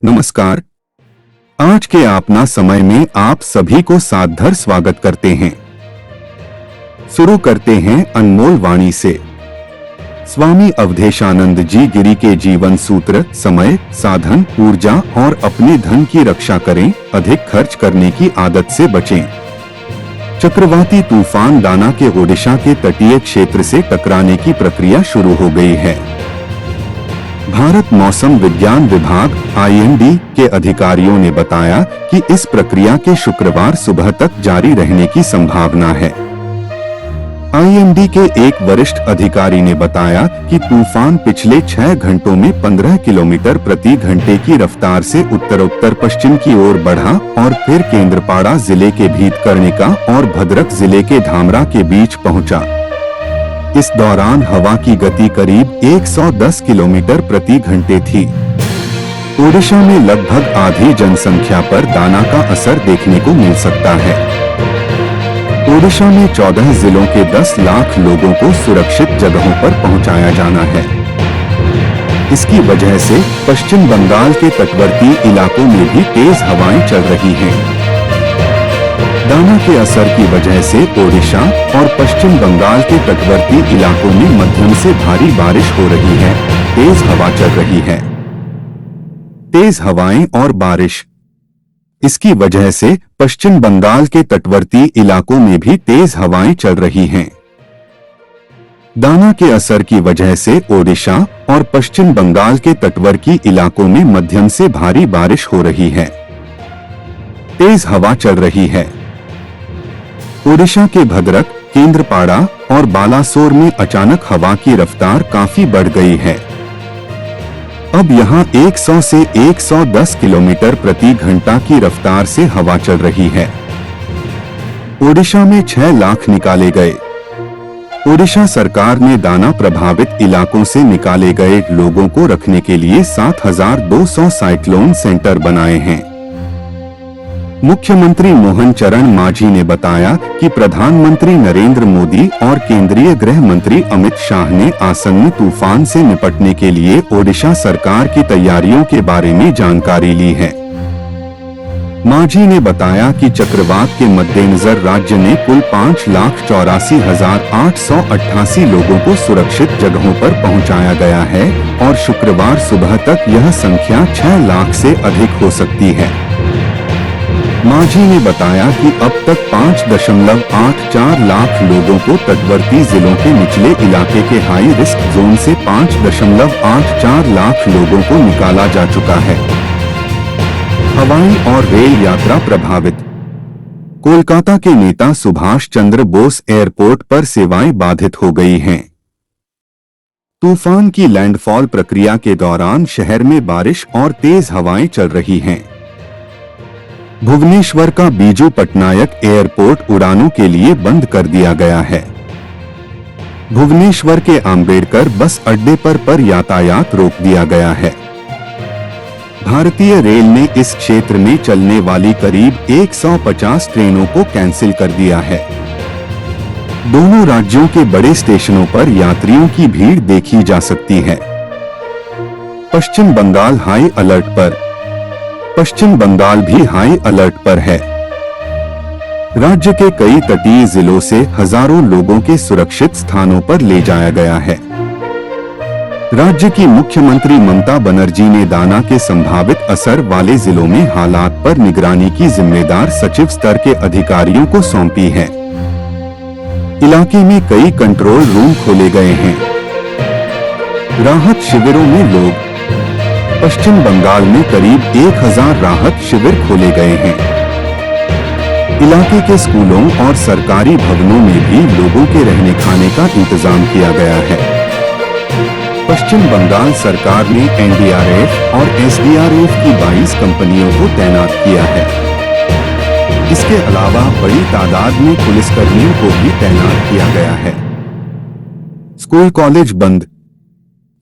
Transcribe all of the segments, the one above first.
नमस्कार। आज के अपना समय में आप सभी को सादर स्वागत करते हैं। शुरू करते हैं अनमोल वाणी से। स्वामी अवधेशानंद जी गिरी के जीवन सूत्र: समय, साधन, ऊर्जा और अपने धन की रक्षा करें, अधिक खर्च करने की आदत से बचें। चक्रवाती तूफान दाना के ओडिशा के तटीय क्षेत्र से टकराने की प्रक्रिया शुरू हो गई है। भारत मौसम विज्ञान विभाग (IMD) के अधिकारियों ने बताया कि इस प्रक्रिया के शुक्रवार सुबह तक जारी रहने की संभावना है। IMD के एक वरिष्ठ अधिकारी ने बताया कि तूफान पिछले 6 घंटों में 15 किलोमीटर प्रति घंटे की रफ्तार से उत्तर पश्चिम की ओर बढ़ा और फिर केंद्रपाड़ा जिले के भीतकर्णिका और भद्रक जिले के धामरा के बीच पहुंचा। इस दौरान हवा की गति करीब 110 किलोमीटर प्रति घंटे थी। ओडिशा में लगभग आधी जनसंख्या पर दाना का असर देखने को मिल सकता है। ओडिशा में 14 जिलों के 10 लाख लोगों को सुरक्षित जगहों पर पहुंचाया जाना है। इसकी वजह से पश्चिम बंगाल के तटवर्ती इलाकों में भी तेज हवाएं चल रही हैं। दाना के असर की वजह से ओडिशा और पश्चिम बंगाल के तटवर्ती इलाकों में मध्यम से भारी बारिश हो रही है। तेज हवा चल रही है। तेज हवाएं और बारिश। इसकी वजह से पश्चिम बंगाल के तटवर्ती इलाकों में भी तेज हवाएं चल रही हैं। दाना के असर की वजह से ओडिशा और पश्चिम बंगाल के तटवर्ती इलाकों में मध्यम से भारी बारिश हो रही है। तेज हवा चल रही है। ओडिशा के भद्रक, केंद्रपाड़ा और बालासोर में अचानक हवा की रफ्तार काफी बढ़ गई है। अब यहां 100 से 110 किलोमीटर प्रति घंटा की रफ्तार से हवा चल रही है। ओडिशा में 6 लाख निकाले गए। ओडिशा सरकार ने दाना प्रभावित इलाकों से निकाले गए लोगों को रखने के लिए 7200 साइक्लोन सेंटर बनाए हैं। मुख्यमंत्री मोहन चरण मांझी ने बताया कि प्रधानमंत्री नरेंद्र मोदी और केंद्रीय गृह मंत्री अमित शाह ने आसन्न तूफान से निपटने के लिए ओडिशा सरकार की तैयारियों के बारे में जानकारी ली है। मांझी ने बताया कि चक्रवात के मद्देनजर राज्य ने कुल 5,84,888 लोगों को सुरक्षित जगहों पर पहुंचाया गया है और शुक्रवार सुबह तक यह संख्या 6 लाख से अधिक हो सकती है। मांझी ने बताया कि अब तक 5.84 लाख लोगों को तटवर्ती जिलों के निचले इलाके के हाई रिस्क जोन से 5.84 लाख लोगों को निकाला जा चुका है। हवाई और रेल यात्रा प्रभावित। कोलकाता के नेता सुभाष चंद्र बोस एयरपोर्ट पर सेवाएं बाधित हो गई हैं। तूफान की लैंडफॉल प्रक्रिया के दौरान शहर में बारिश और तेज हवाएं चल रही हैं। भुवनेश्वर का बीजू पटनायक एयरपोर्ट उड़ानों के लिए बंद कर दिया गया है। भुवनेश्वर के अंबेडकर बस अड्डे पर यातायात रोक दिया गया है। भारतीय रेल ने इस क्षेत्र में चलने वाली करीब 150 ट्रेनों को कैंसिल कर दिया है। दोनों राज्यों के बड़े स्टेशनों पर यात्रियों की भीड़ देखी जा सकती है। पश्चिम बंगाल हाई अलर्ट पर। पश्चिम बंगाल भी हाई अलर्ट पर है। राज्य के कई तटीय जिलों से हजारों लोगों के सुरक्षित स्थानों पर ले जाया गया है। राज्य की मुख्यमंत्री ममता बनर्जी ने दाना के संभावित असर वाले जिलों में हालात पर निगरानी की जिम्मेदार सचिव स्तर के अधिकारियों को सौंपी है। इलाके में कई कंट्रोल रूम खोले गए हैं। राहत शिविरों में लोग। पश्चिम बंगाल में करीब 1000 राहत शिविर खोले गए हैं। इलाके के स्कूलों और सरकारी भवनों में भी लोगों के रहने खाने का इंतजाम किया गया है। पश्चिम बंगाल सरकार ने NDRF और SDRF की 22 कंपनियों को तैनात किया है। इसके अलावा बड़ी तादाद में पुलिसकर्मियों को भी तैनात किया गया है। स्कूल कॉलेज बंद।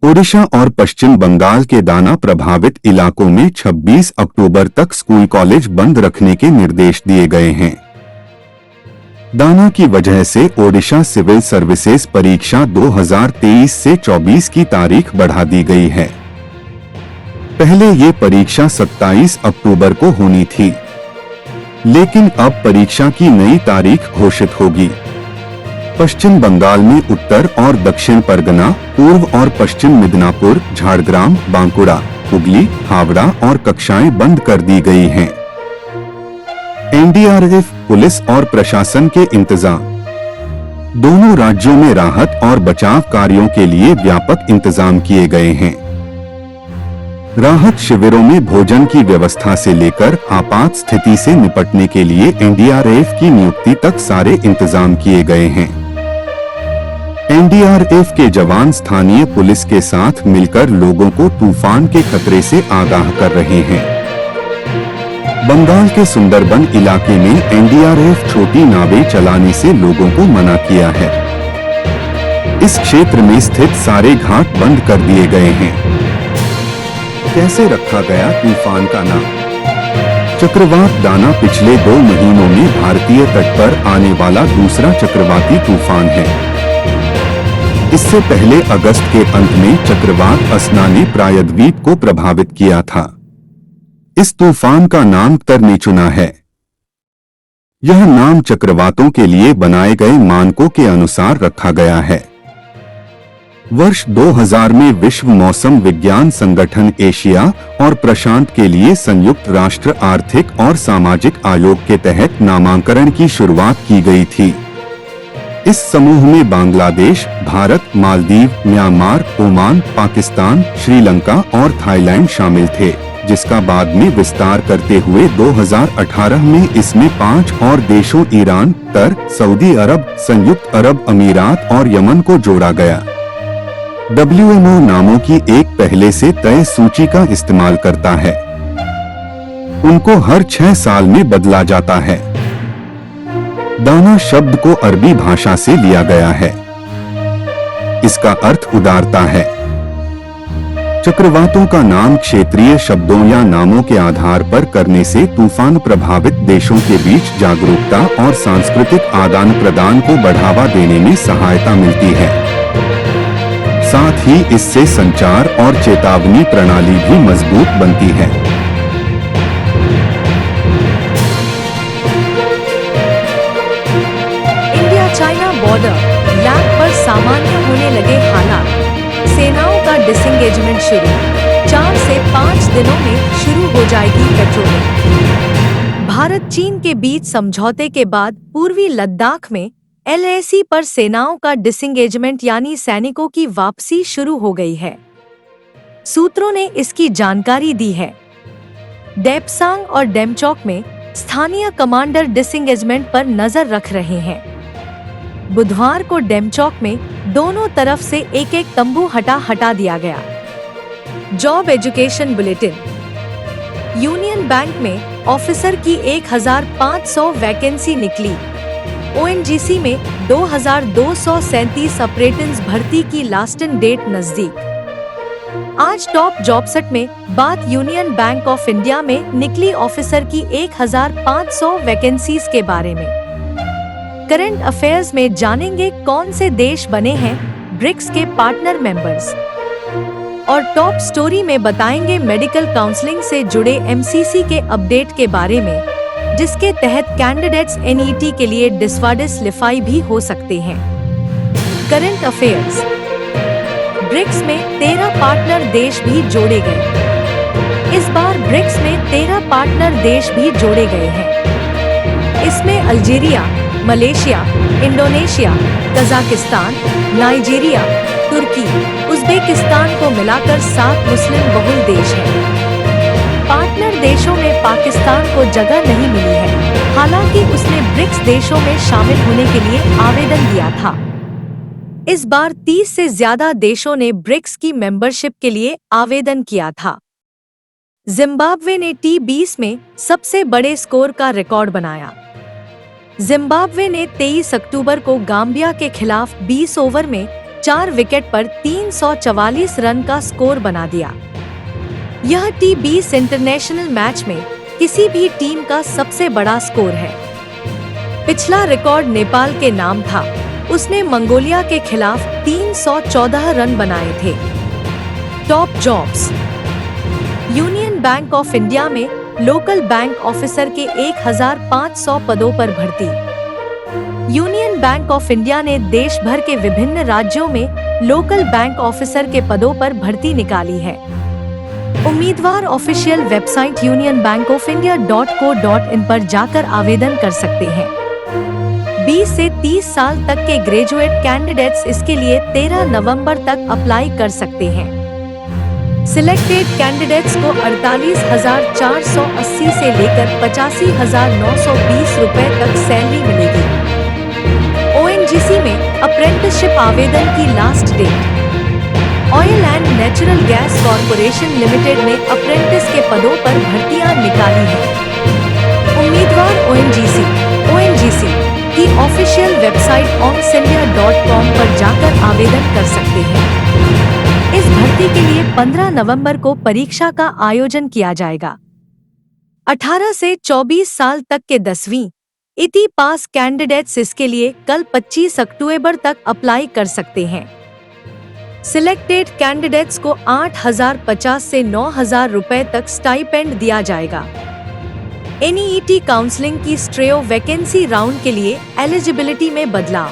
ओडिशा और पश्चिम बंगाल के दाना प्रभावित इलाकों में 26 अक्टूबर तक स्कूल कॉलेज बंद रखने के निर्देश दिए गए हैं। दाना की वजह से ओडिशा सिविल सर्विसेज परीक्षा 2023 से 24 की तारीख बढ़ा दी गई है। पहले ये परीक्षा 27 अक्टूबर को होनी थी, लेकिन अब परीक्षा की नई तारीख घोषित होगी। पश्चिम बंगाल में उत्तर और दक्षिण परगना, पूर्व और पश्चिम मिदनापुर, झारग्राम, बांकुड़ा, हुगली, हावड़ा और कक्षाएं बंद कर दी गई हैं। एनडीआरएफ, पुलिस और प्रशासन के इंतजाम। दोनों राज्यों में राहत और बचाव कार्यों के लिए व्यापक इंतजाम किए गए हैं। राहत शिविरों में भोजन की व्यवस्था से लेकर आपात स्थिति से निपटने के लिए एनडीआरएफ की नियुक्ति तक सारे इंतजाम किए गए हैं। एनडीआरएफ के जवान स्थानीय पुलिस के साथ मिलकर लोगों को तूफान के खतरे से आगाह कर रहे हैं। बंगाल के सुंदरबन इलाके में एनडीआरएफ छोटी नावें चलाने से लोगों को मना किया है। इस क्षेत्र में स्थित सारे घाट बंद कर दिए गए हैं। कैसे रखा गया तूफान का नाम? चक्रवात दाना पिछले 2 महीनों में भारतीय तट पर आने वाला दूसरा चक्रवाती तूफान है। इससे पहले अगस्त के अंत में चक्रवात असना ने प्रायद्वीप को प्रभावित किया था। इस तूफान का नाम तरनी चुना है। यह नाम चक्रवातों के लिए बनाए गए मानकों के अनुसार रखा गया है। वर्ष 2000 में विश्व मौसम विज्ञान संगठन एशिया और प्रशांत के लिए संयुक्त राष्ट्र आर्थिक और सामाजिक आयोग के तहत नामांकन की शुरुआत की गई थी। इस समूह में बांग्लादेश, भारत, मालदीव, म्यांमार, ओमान, पाकिस्तान, श्रीलंका और थाईलैंड शामिल थे, जिसका बाद में विस्तार करते हुए 2018 में इसमें 5 और देशों ईरान, कतर, सऊदी अरब, संयुक्त अरब अमीरात और यमन को जोड़ा गया। WMO नामों की एक पहले से तय सूची का इस्तेमाल करता है। उनको हर 6 साल में बदला जाता है। दाना शब्द को अरबी भाषा से लिया गया है। इसका अर्थ उदारता है। चक्रवातों का नाम क्षेत्रीय शब्दों या नामों के आधार पर करने से तूफान प्रभावित देशों के बीच जागरूकता और सांस्कृतिक आदान प्रदान को बढ़ावा देने में सहायता मिलती है। साथ ही इससे संचार और चेतावनी प्रणाली भी मजबूत बनती है। इंडिया चाइना बॉर्डर लैब पर सामान्य होने लगे हालात। सेनाओं का डिसएंगेजमेंट शुरू। 4 से 5 दिनों में शुरू हो जाएगी पेट्रोलिंग। भारत चीन के बीच समझौते के बाद पूर्वी लद्दाख में LAC पर सेनाओं का डिसएंगेजमेंट यानी सैनिकों की वापसी शुरू हो गई है। सूत्रों ने इसकी जानकारी दी है। डेपसांग और डेमचौक में स्थानीय कमांडर डिसएंगेजमेंट पर नजर रख रहे हैं। बुधवार को डेमचौक में दोनों तरफ से एक-एक तंबू हटा दिया गया। Job education bulletin. Union bank में ऑफिसर की 1500 वैकेंसी निकली। ONGC में 2237 अप्रेंटिस भर्ती की लास्ट डेट नजदीक। आज टॉप जॉबसेट में बात यूनियन बैंक ऑफ इंडिया में निकली ऑफिसर की 1500 वैकेंसीज के बारे में। करंट अफेयर्स में जानेंगे कौन से देश बने हैं ब्रिक्स के पार्टनर मेंबर्स। और टॉप स्टोरी में बताएंगे मेडिकल काउंसलिंग से जुड़े MCC के अपडेट के बारे में, जिसके तहत कैंडिडेट्स NET के लिए डिसक्वालिफाई भी हो सकते हैं। Current affairs. ब्रिक्स में 13 पार्टनर देश भी जोड़े गए। इस बार ब्रिक्स में 13 पार्टनर देश भी जोड़े गए हैं। इसमें Algeria, Malaysia, Indonesia, Kazakhstan, Nigeria, तुर्की, उज्बेकिस्तान को मिलाकर 7 मुस्लिम बहुल देश हैं। पार्टनर देशों में पाकिस्तान को जगह नहीं मिली है, हालांकि उसने ब्रिक्स देशों में शामिल होने के लिए आवेदन दिया था। इस बार 30 से ज्यादा देशों ने ब्रिक्स की मेंबरशिप के लिए आवेदन किया था। जिम्बाब्वे ने T20 में सबसे बड़े स्कोर का रिकॉर्ड बनाया। जिम्बाब्वे ने 23 अक्टूबर को गाम्बिया के खिलाफ 20 ओवर में 4 विकेट पर 344 रन का स्कोर बना दिया। यह T20 इंटरनेशनल मैच में किसी भी टीम का सबसे बड़ा स्कोर है। पिछला रिकॉर्ड नेपाल के नाम था। उसने मंगोलिया के खिलाफ 314 रन बनाए थे। Top jobs. Union bank of India में लोकल बैंक ऑफिसर के 1500 पदों पर भर्ती। यूनियन बैंक ऑफ इंडिया ने देश भर के विभिन्न राज्यों में लोकल बैंक ऑफिसर के पदों पर भर्ती निकाली है। उम्मीदवार ऑफिशियल वेबसाइट unionbankofindia.co.in पर जाकर आवेदन कर सकते हैं। 20 से 30 साल तक के ग्रेजुएट कैंडिडेट्स इसके लिए 13 नवंबर तक अप्लाई कर सकते हैं। सिलेक्टेड कैंडिडेट्स को 48,480 से लेकर 85,920 रुपए तक सैलरी मिलेगी। ओएनजीसी में अप्रेंटिसशिप आवेदन की last date. Oil and natural gas corporation limited ने अप्रेंटिस के पदों पर भर्तियां निकाली हैं। उम्मीदवार ओएनजीसी की ऑफिशियल वेबसाइट onsindia.com पर जाकर आवेदन कर सकते हैं। इस भर्ती के लिए 15 नवंबर को परीक्षा का आयोजन किया जाएगा। 18 से 24 साल तक के 10वीं इति पास कैंडिडेट्स इसके लिए कल 25 अक्टूबर तक अप्लाई कर सकते हैं। सिलेक्टेड कैंडिडेट्स को 8,050 से 9,000 रुपए तक स्टाइपेंड दिया जाएगा। एनईईटी काउंसलिंग की स्ट्रेओ वैकेंसी राउंड के लिए एलिजिबिलिटी में बदलाव।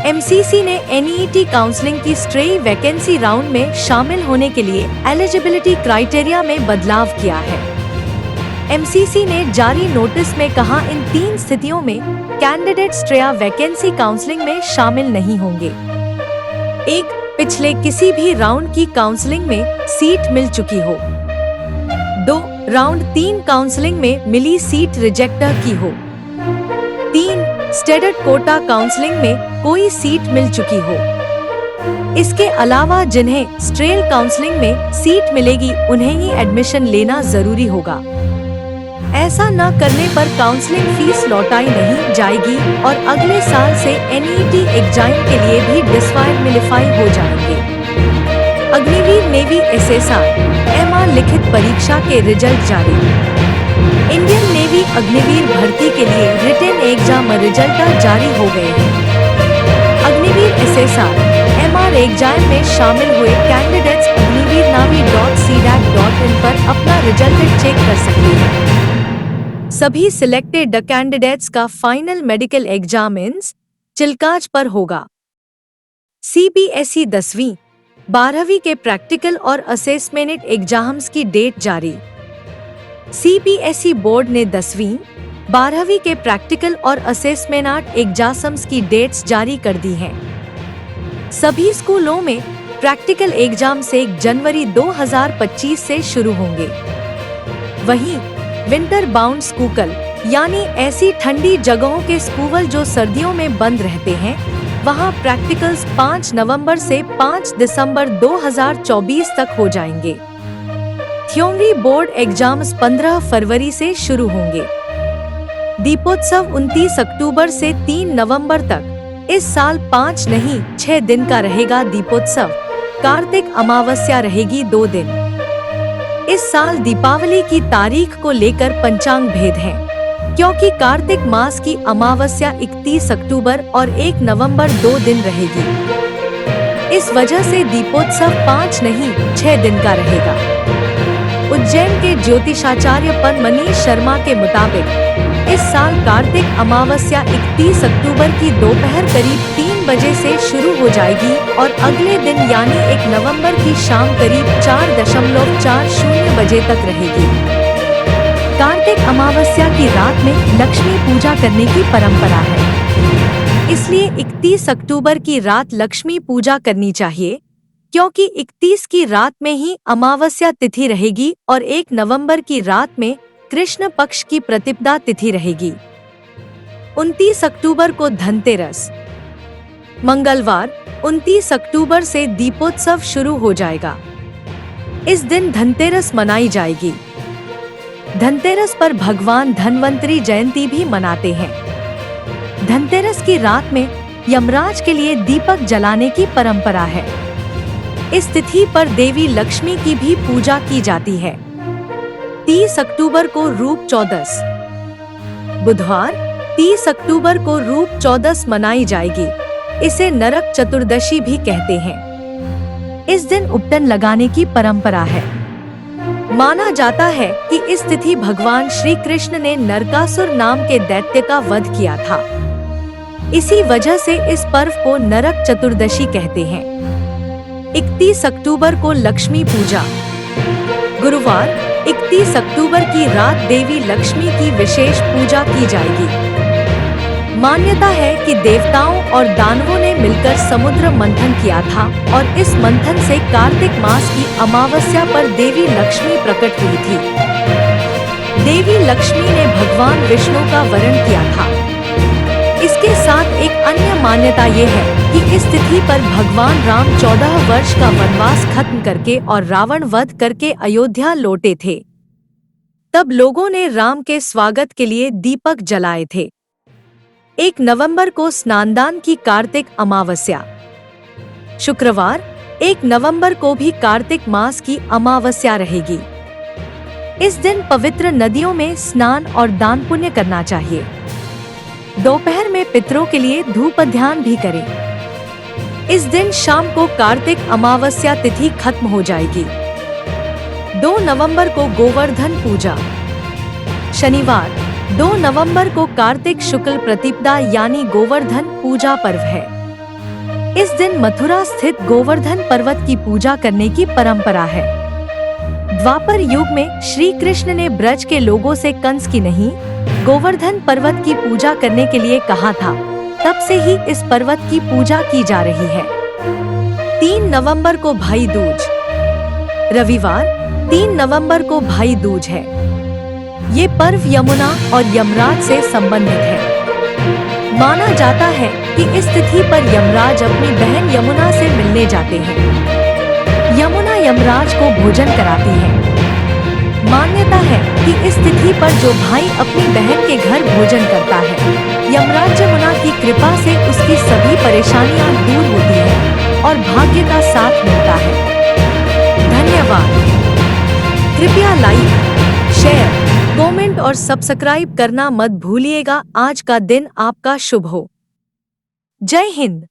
एमसीसी ने एनईईटी काउंसलिंग की स्ट्रेई वैकेंसी राउंड में शामिल होने के लिए एलिजिबिलिटी क्राइटेरिया में बदलाव किया है। एमसीसी ने जारी नोटिस में कहा, इन 3 स्थितियों में कैंडिडेट स्ट्रेया वैकेंसी काउंसलिंग में शामिल नहीं होंगे। 1. पिछले किसी भी राउंड की काउंसलिंग में सीट मिल चुकी हो। 2. राउंड 3 काउंसलिंग में मिली सीट रिजेक्टर की हो। 3. स्टैंडर्ड कोटा काउंसलिंग में कोई सीट मिल चुकी हो। इसके अलावा जिन्हें स्ट्रेल काउंसलिंग में सीट मिलेगी उन्हें ही एडमिशन लेना जरूरी होगा। ऐसा न करने पर काउंसलिंग फीस लौटाई नहीं जाएगी और अगले साल से एनईईटी एग्जाम के लिए भी डिसक्वालिफाई हो जाएंगे। अग्निवीर नेवी एसएसआर एमआर लिखित परीक्षा के रिजल्ट जारी। इंडियन नेवी अग्निवीर भर्ती के लिए रिटन एग्जाम रिजल्ट जारी हो गए हैं। अग्निवीर एसएसआर एमआर एग्जाम में शामिल हुए कैंडिडेट्स अग्निवीरनावी.cdat.in पर अपना रिजल्ट चेक कर सकते हैं। सभी सिलेक्टेड कैंडिडेट्स का फाइनल मेडिकल एग्जामिन्स चिल्काज पर होगा। सीबीएसई 10वीं 12वीं के प्रैक्टिकल और असेसमेंट एग्जाम्स की डेट जारी। सीबीएसई बोर्ड ने 10वीं 12वीं के प्रैक्टिकल और असेसमेंट एग्जाम्स की डेट्स जारी कर दी हैं। सभी स्कूलों में प्रैक्टिकल एग्जाम 1 जनवरी 2025 से शुरू होंगे। वहीं विंटर बाउंड स्कूल यानी ऐसी ठंडी जगहों के स्कूल जो सर्दियों में बंद रहते हैं, वहां प्रैक्टिकल्स 5 नवंबर से 5 दिसंबर 2024 तक हो जाएंगे। थ्योरी बोर्ड एग्जाम्स 15 फरवरी से शुरू होंगे। दीपोत्सव 29 अक्टूबर से 3 नवंबर तक। इस साल 5 नहीं 6 दिन का रहेगा दीपोत्सव। कार्तिक अमावस्या रहेगी 2 दिन। इस साल दीपावली की तारीख को लेकर पंचांग भेद है, क्योंकि कार्तिक मास की अमावस्या 31 अक्टूबर और 1 नवंबर 2 दिन रहेगी। इस वजह से दीपोत्सव 5 नहीं 6 दिन का रहेगा। उज्जैन के ज्योतिषाचार्य पर मनीष शर्मा के मुताबिक इस साल कार्तिक अमावस्या 31 अक्टूबर की दोपहर करीब 3 बजे से शुरू हो जाएगी और अगले दिन यानी 1 नवंबर की शाम करीब 4.40 बजे तक रहेगी। कार्तिक अमावस्या की रात में लक्ष्मी पूजा करने की परंपरा है, इसलिए 31 अक्टूबर की रात लक्ष्मी पूजा करनी चाहिए, क्योंकि 31 की रात में ही अमावस्या तिथि रहेगी और 1 नवंबर की रात में कृष्ण पक्ष की प्रतिपदा तिथि रहेगी। 29 अक्टूबर को धनतेरस। मंगलवार 29 अक्टूबर से दीपोत्सव शुरू हो जाएगा। इस दिन धनतेरस मनाई जाएगी। धनतेरस पर भगवान धन्वंतरी जयंती भी मनाते हैं। धनतेरस की रात में यमराज के लिए दीपक जलाने की परंपरा है। इस तिथि पर देवी लक्ष्मी की भी पूजा की जाती है। 30 अक्टूबर को रूप चौदस। बुधवार 30 अक्टूबर को रूप चौदस मनाई जाएगी। इसे नरक चतुर्दशी भी कहते हैं। इस दिन उपटन लगाने की परंपरा है। माना जाता है कि इस तिथि भगवान श्री कृष्ण ने नरकासुर नाम के दैत्य का वध किया था। इसी वजह से इस पर्व को नरक चतुर्दशी कहते हैं। 31 अक्टूबर को लक्ष्मी पूजा। गुरुवार 31 अक्टूबर की रात देवी लक्ष्मी की विशेष पूजा की जाएगी। मान्यता है कि देवताओं और दानवों ने मिलकर समुद्र मंथन किया था और इस मंथन से कार्तिक मास की अमावस्या पर देवी लक्ष्मी प्रकट हुई थी। देवी लक्ष्मी ने भगवान विष्णु का वरण किया था। इसके साथ एक अन्य मान्यता ये है कि इस तिथि पर भगवान राम 14 वर्ष का वनवास खत्म करके और रावण वध करके अयोध्या लौटे थे। तब लोगों ने राम के स्वागत के लिए दीपक जलाए थे। 1 नवंबर को स्नानदान की कार्तिक अमावस्या। शुक्रवार 1 नवंबर को भी कार्तिक मास की अमावस्या रहेगी। इस दिन पवित्र नदियों में स्नान और दान पुण्य करना चाहिए। दोपहर में पितरों के लिए धूप ध्यान भी करें। इस दिन शाम को कार्तिक अमावस्या तिथि खत्म हो जाएगी। 2 नवंबर को गोवर्धन पूजा। शनिवार 2 नवंबर को कार्तिक शुक्ल प्रतिपदा यानी गोवर्धन पूजा पर्व है। इस दिन मथुरा स्थित गोवर्धन पर्वत की पूजा करने की परंपरा है। द्वापर युग में श्री कृष्ण ने ब्रज के लोगों से कंस की नहीं, गोवर्धन पर्वत की पूजा करने के लिए कहा था। तब से ही इस पर्वत की पूजा की जा रही है। 3 नवंबर को भाई दूज। रविवार 3 नवंबर को भाई दूज है। ये पर्व यमुना और यमराज से संबंधित है। माना जाता है कि इस तिथि पर यमराज अपनी बहन यमुना से मिलने जाते हैं। यमुना यमराज को भोजन कराती है। मान्यता है कि इस तिथि पर जो भाई अपनी बहन के घर भोजन करता है, यमराज यमुना की कृपा से उसकी सभी परेशानियां दूर होती हैं और भाग्य का साथ मिलता है। धन्यवाद। कृपया लाइक, शेयर, कमेंट और सब्सक्राइब करना मत भूलिएगा। आज का दिन आपका शुभ हो। जय हिंद।